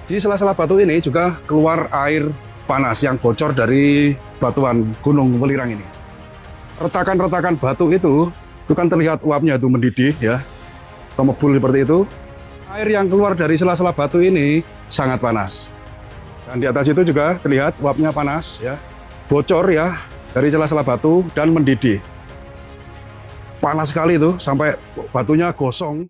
Di sela-sela batu ini juga keluar air panas yang bocor dari batuan Gunung Welirang ini. Retakan-retakan batu itu kan terlihat uapnya itu mendidih ya, mebul seperti itu. Air yang keluar dari sela-sela batu ini sangat panas. Dan di atas itu juga terlihat uapnya panas ya, bocor ya dari sela-sela batu dan mendidih. Panas sekali itu sampai batunya gosong.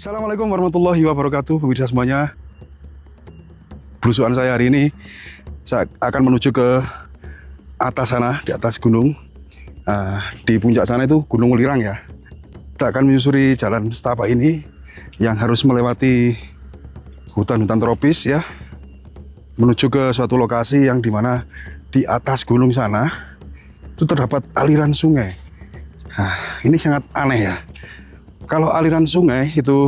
Assalamualaikum warahmatullahi wabarakatuh, pemirsa semuanya. Belusuan saya hari ini, saya akan menuju ke atas sana, di atas gunung. Di puncak sana itu Gunung Welirang ya. Kita akan menyusuri jalan setapak ini yang harus melewati hutan-hutan tropis ya, menuju ke suatu lokasi yang dimana di atas gunung sana itu terdapat aliran sungai. Nah, ini sangat aneh ya. Kalau aliran sungai itu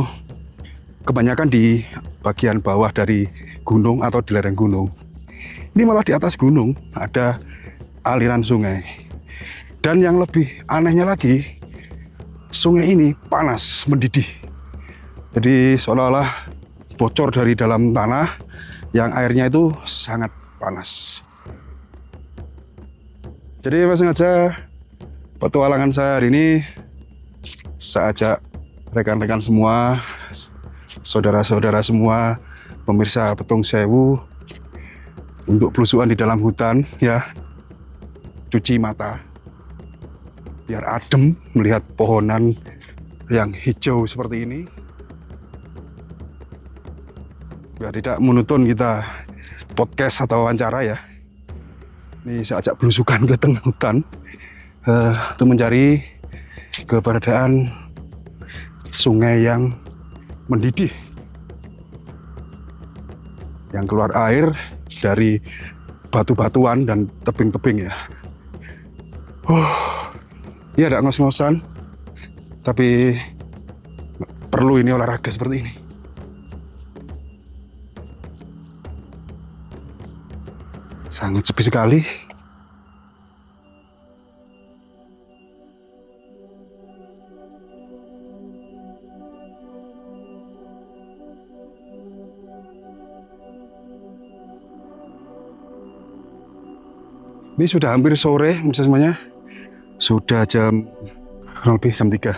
kebanyakan di bagian bawah dari gunung atau di lereng gunung. Ini malah di atas gunung ada aliran sungai. Dan yang lebih anehnya lagi, sungai ini panas, mendidih. Jadi seolah-olah bocor dari dalam tanah yang airnya itu sangat panas. Jadi sengaja petualangan saya hari ini, saya ajak rekan-rekan semua, saudara-saudara semua, pemirsa Petung Sewu untuk belusuan di dalam hutan ya, cuci mata biar adem melihat pohonan yang hijau seperti ini, biar tidak monoton kita podcast atau wawancara ya. Ini saya ajak belusukan ke tengah hutan untuk mencari keberadaan sungai yang mendidih, yang keluar air dari batu-batuan dan tebing-tebing ya. Ya ada ngos-ngosan, tapi perlu ini olahraga seperti ini. Sangat sepi sekali. Ini sudah hampir sore, bisa semuanya. Sudah jam lebih jam 3.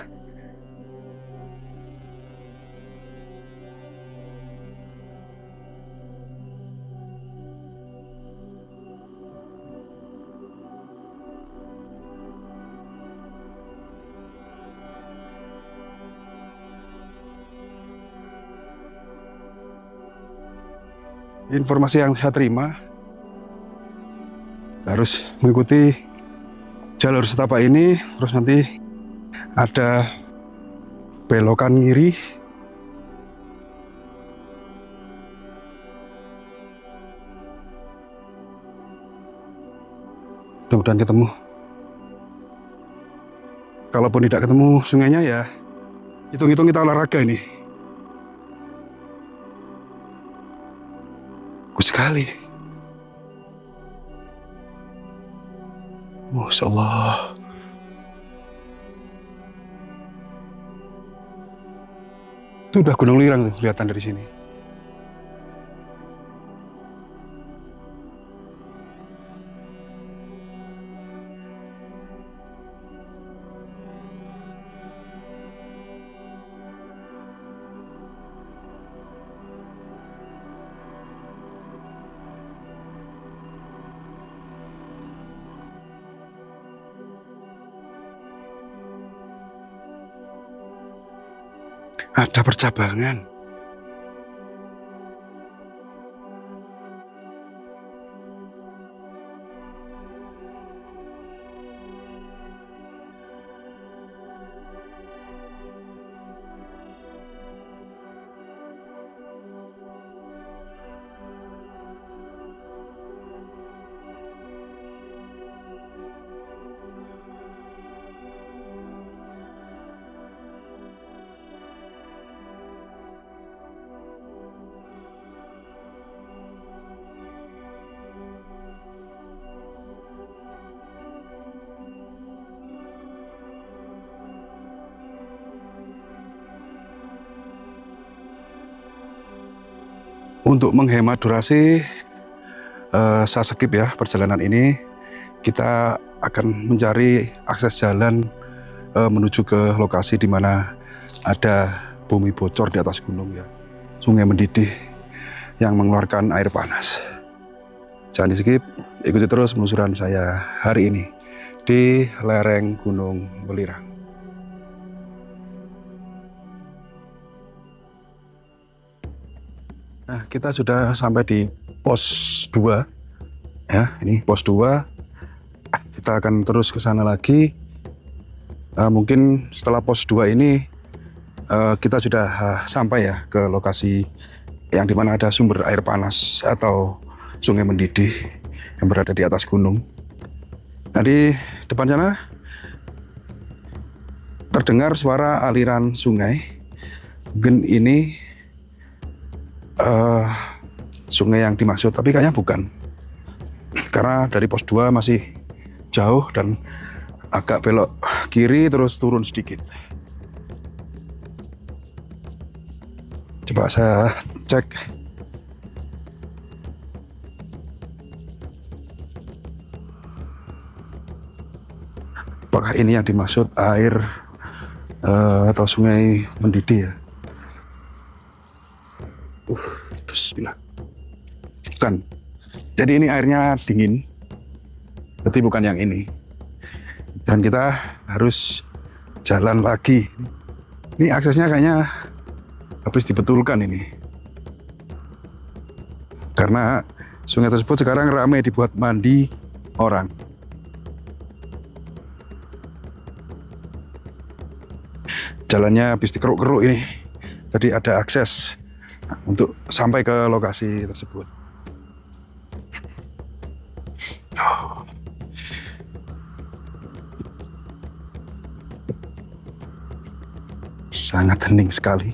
Informasi yang saya terima, harus mengikuti jalur setapak ini, terus nanti ada belokan kiri. Mudah-mudahan ketemu. Kalaupun tidak ketemu sungainya ya, hitung-hitung kita olahraga ini. Bagus sekali. Masya Allah. Itu udah Gunung Welirang tuh, kelihatan dari sini. Ada percabangan. Untuk menghemat durasi, saya skip ya perjalanan ini. Kita akan mencari akses jalan menuju ke lokasi di mana ada bumi bocor di atas gunung ya. Sungai mendidih yang mengeluarkan air panas. Jangan di skip, ikuti terus penelusuran saya hari ini di lereng Gunung Welirang. Nah, kita sudah sampai di pos 2 ya, ini pos 2. Kita akan terus ke sana lagi. Mungkin setelah pos 2 ini kita sudah sampai ya ke lokasi yang dimana ada sumber air panas atau sungai mendidih yang berada di atas gunung. Nah, di depan sana terdengar suara aliran sungai. Mungkin ini sungai yang dimaksud, tapi kayaknya bukan, karena dari pos 2 masih jauh dan agak belok kiri terus turun sedikit. Coba saya cek. Apakah ini yang dimaksud air atau sungai mendidih ya? Bismillah. Bukan. Jadi ini airnya dingin. Berarti bukan yang ini. Dan kita harus jalan lagi. Ini aksesnya kayaknya habis dibetulkan ini. Karena sungai tersebut sekarang ramai dibuat mandi orang. Jalannya habis dikeruk-keruk ini. Jadi ada akses untuk sampai ke lokasi tersebut. Sangat hening sekali.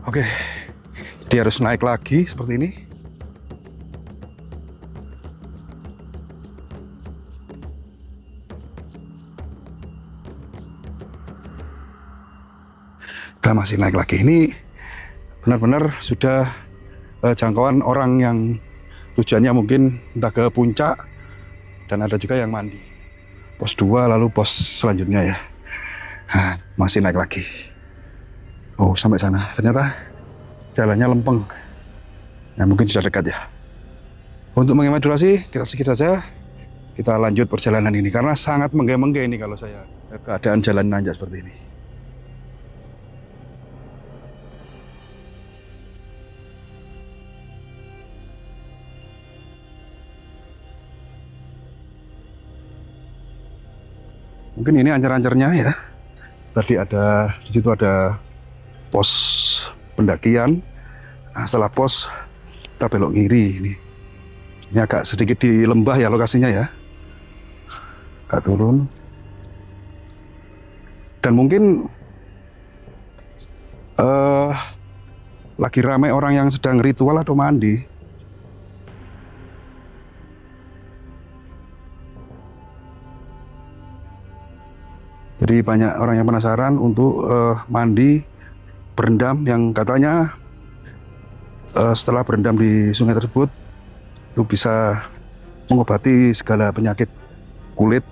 Oke, jadi harus naik lagi seperti ini. Kita masih naik lagi. Ini benar-benar sudah jangkauan orang yang tujuannya mungkin entah ke puncak, dan ada juga yang mandi. Pos 2 lalu pos selanjutnya ya. Nah, masih naik lagi. Oh, sampai sana. Ternyata jalannya lempeng. Nah, mungkin sudah dekat ya. Untuk menghemat durasi, kita skip saja. Kita lanjut perjalanan ini karena sangat mengge-mengge ini kalau saya keadaan jalan nanjak seperti ini. Mungkin ini ancar-ancarnya ya. Tadi ada di situ ada pos pendakian. Nah, setelah pos kita belok kiri ini. Ini agak sedikit di lembah ya lokasinya ya. Agak turun. Dan mungkin lagi ramai orang yang sedang ritual atau mandi. Jadi banyak orang yang penasaran untuk mandi, berendam, yang katanya setelah berendam di sungai tersebut itu bisa mengobati segala penyakit kulit.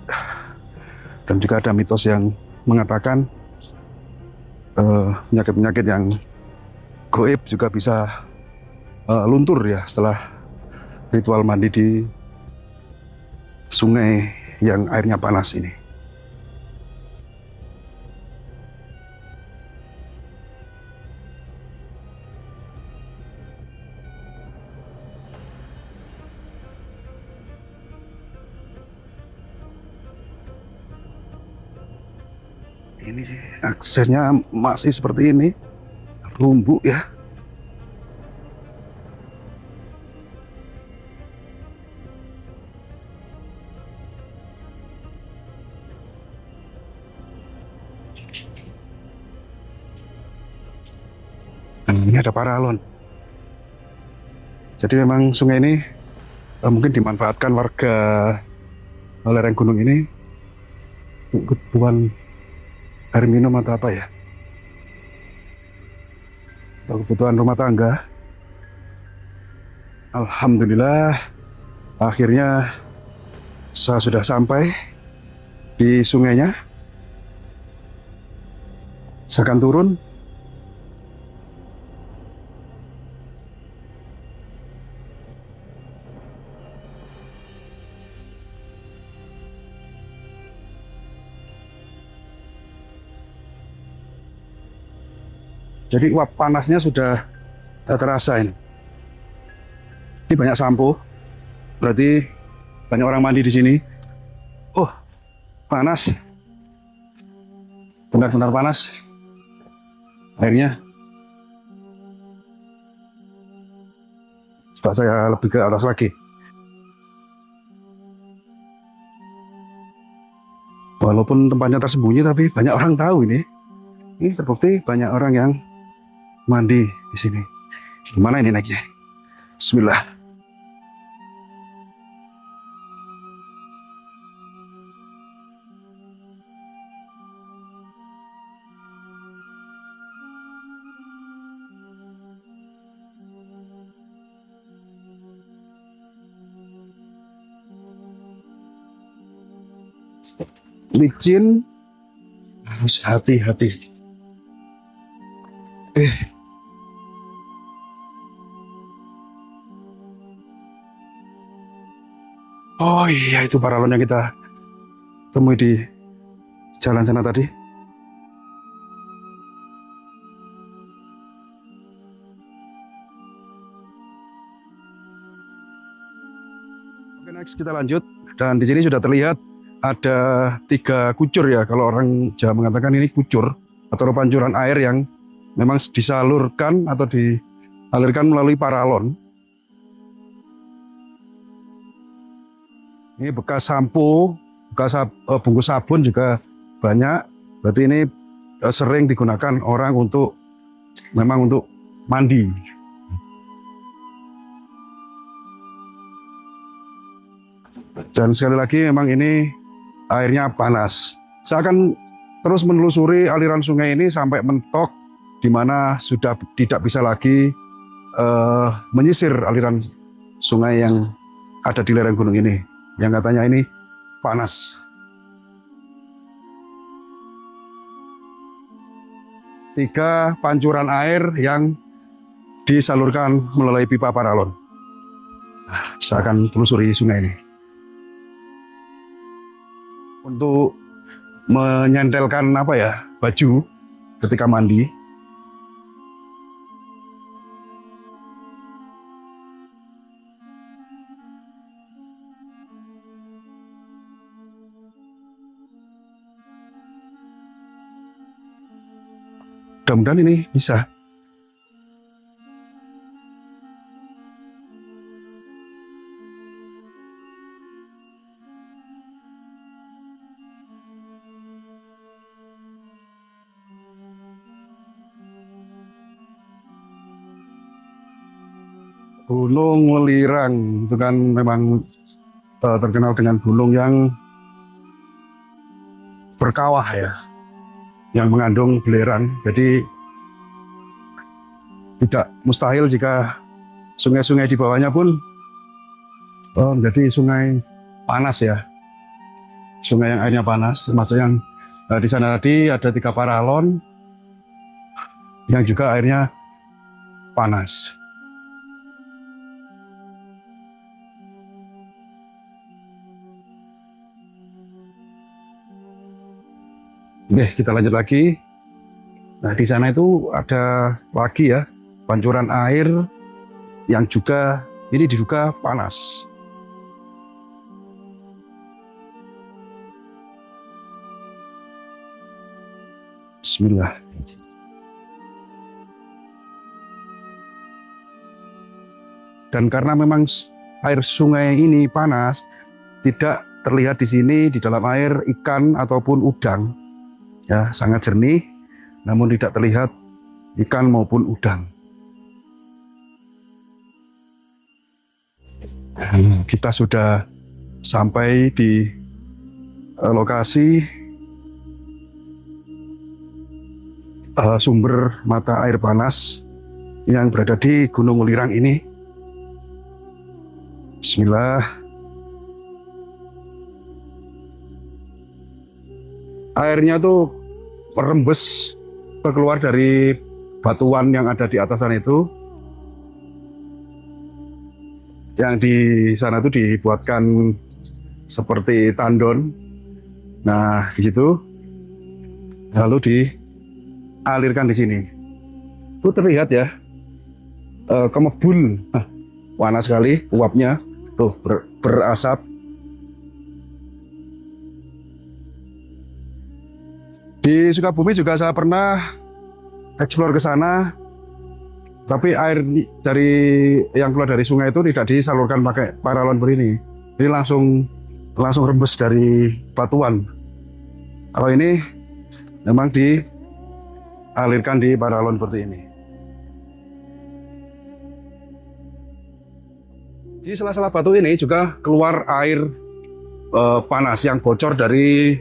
Dan juga ada mitos yang mengatakan penyakit-penyakit yang goib juga bisa luntur ya setelah ritual mandi di sungai yang airnya panas ini. Ini sih aksesnya masih seperti ini, rumbu ya. Ini ada paralon. Jadi memang sungai ini mungkin dimanfaatkan warga lereng gunung ini untuk kebutuhan air minum atau apa ya. kebutuhan rumah tangga. Alhamdulillah, akhirnya saya sudah sampai di sungainya. Saya akan turun. Jadi uap panasnya sudah terasa ini. Ini banyak sampo, berarti banyak orang mandi di sini. Oh, panas. Benar-benar panas. Airnya. Coba saya lebih ke atas lagi. Walaupun tempatnya tersembunyi, tapi banyak orang tahu ini. Ini terbukti banyak orang yang mandi di sini. Gimana ini naiknya? Bismillah. Licin, harus hati-hati. Oh iya, itu paralon yang kita temui di jalan sana tadi. Oke, next kita lanjut. Dan di sini sudah terlihat ada 3 kucur ya. Kalau orang Jawa mengatakan ini kucur atau pancuran air yang memang disalurkan atau dialirkan melalui paralon. Ini bekas sampo, bekas bungkus sabun juga banyak. Berarti ini sering digunakan orang untuk memang untuk mandi. Dan sekali lagi memang ini airnya panas. Saya akan terus menelusuri aliran sungai ini sampai mentok di mana sudah tidak bisa lagi menyisir aliran sungai yang ada di lereng gunung ini, yang katanya ini panas. 3 pancuran air yang disalurkan melalui pipa paralon. Saya akan telusuri sungai ini. Untuk menyentelkan apa ya, baju ketika mandi. Mudah-mudahan ini bisa. Gunung Welirang itu kan memang terkenal dengan gunung yang berkawah ya, yang mengandung belerang. Jadi tidak mustahil jika sungai-sungai di bawahnya pun menjadi sungai panas ya, sungai yang airnya panas. Termasuk yang di sana tadi ada 3 paralon yang juga airnya panas. Oke, kita lanjut lagi. Nah, di sana itu ada lagi ya pancuran air yang juga ini diduga panas. Bismillah. Dan karena memang air sungai ini panas, tidak terlihat di sini di dalam air ikan ataupun udang. Ya, sangat jernih, namun tidak terlihat ikan maupun udang. Kita sudah sampai di lokasi sumber mata air panas yang berada di Gunung Welirang ini. Bismillah. Airnya tuh merembes keluar dari batuan yang ada di atas sana itu. Yang di sana itu dibuatkan seperti tandon. Nah, di situ lalu dialirkan di sini. Itu terlihat ya, kemebun. Panas sekali uapnya, tuh berasap. Di Sukabumi juga saya pernah eksplor ke sana, tapi air dari yang keluar dari sungai itu tidak disalurkan pakai paralon ini. Ini langsung rembes dari batuan. Kalau ini memang dialirkan di paralon seperti ini. Di sela-sela batu ini juga keluar air panas yang bocor dari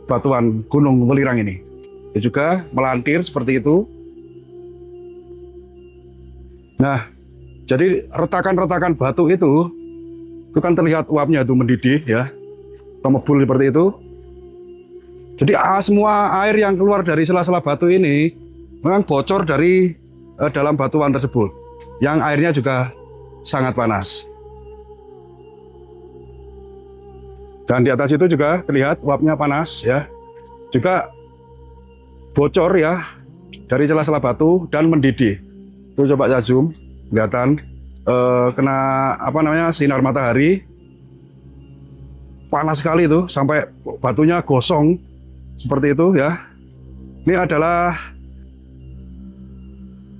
batuan Gunung Welirang ini. Dia juga melantir seperti itu. Nah, jadi retakan-retakan batu itu kan terlihat uapnya itu mendidih ya, mebul seperti itu. Jadi semua air yang keluar dari sela-sela batu ini memang bocor dari dalam batuan tersebut, yang airnya juga sangat panas. Dan di atas itu juga terlihat uapnya panas ya, juga bocor ya dari sela-sela batu dan mendidih. Itu coba saya zoom, kelihatan kena sinar matahari, panas sekali itu sampai batunya gosong seperti itu ya. Ini adalah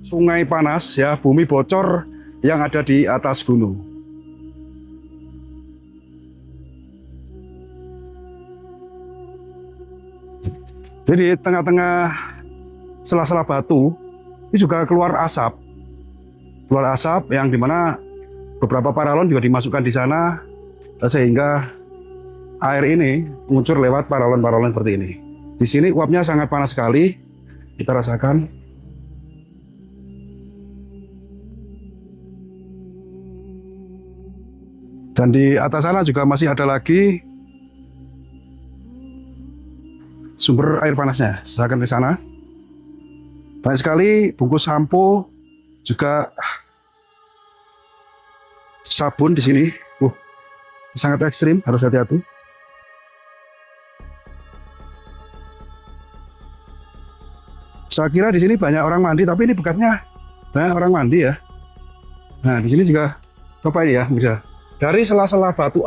sungai panas ya, bumi bocor yang ada di atas gunung. Jadi di tengah-tengah sela-sela batu ini juga keluar asap yang dimana beberapa paralon juga dimasukkan di sana, sehingga air ini mengucur lewat paralon-paralon seperti ini. Di sini uapnya sangat panas sekali, kita rasakan. Dan di atas sana juga masih ada lagi sumber air panasnya. Saya akan ke sana. Banyak sekali bungkus sampo, juga sabun di sini. Sangat ekstrim, harus hati-hati. Saya kira di sini banyak orang mandi, tapi ini bekasnya banyak orang mandi ya. Nah, di sini juga apa ini ya, bisa dari sela-sela batu,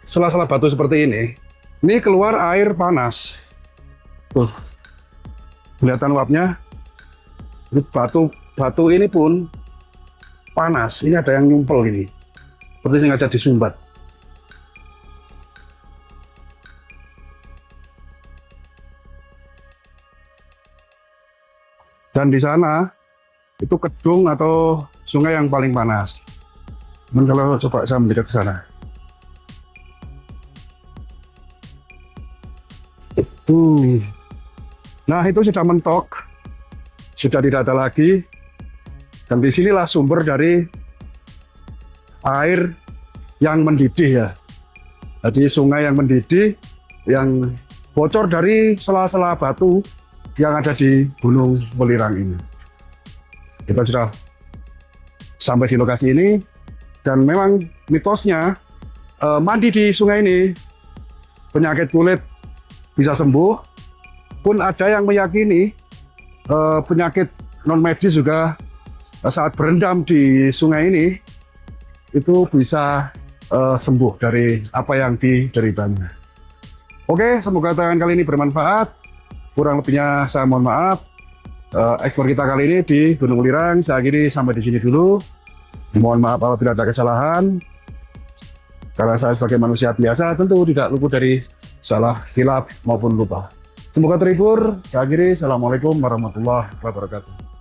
sela-sela batu seperti ini keluar air panas. Tuh, kelihatan uapnya. Batu ini pun panas. Ini ada yang nyumpel ini, seperti sengaja disumbat. Dan di sana itu kedung atau sungai yang paling panas. Kalau coba saya mendekat ke sana, nah itu sudah mentok, sudah tidak ada lagi. Dan disinilah sumber dari air yang mendidih ya. Jadi sungai yang mendidih, yang bocor dari sela-sela batu yang ada di Gunung Welirang ini. Kita sudah sampai di lokasi ini, dan memang mitosnya mandi di sungai ini penyakit kulit bisa sembuh. Pun ada yang meyakini penyakit non medis juga saat berendam di sungai ini itu bisa sembuh dari apa yang dideritanya. Oke, semoga tayangan kali ini bermanfaat. Kurang lebihnya saya mohon maaf. Ekspor kita kali ini di Gunung Welirang saya akhiri sampai di sini dulu. Mohon maaf apabila ada kesalahan. Karena saya sebagai manusia biasa tentu tidak luput dari salah, khilaf maupun lupa. Semoga terhibur. Saya akhiri. Assalamualaikum warahmatullahi wabarakatuh.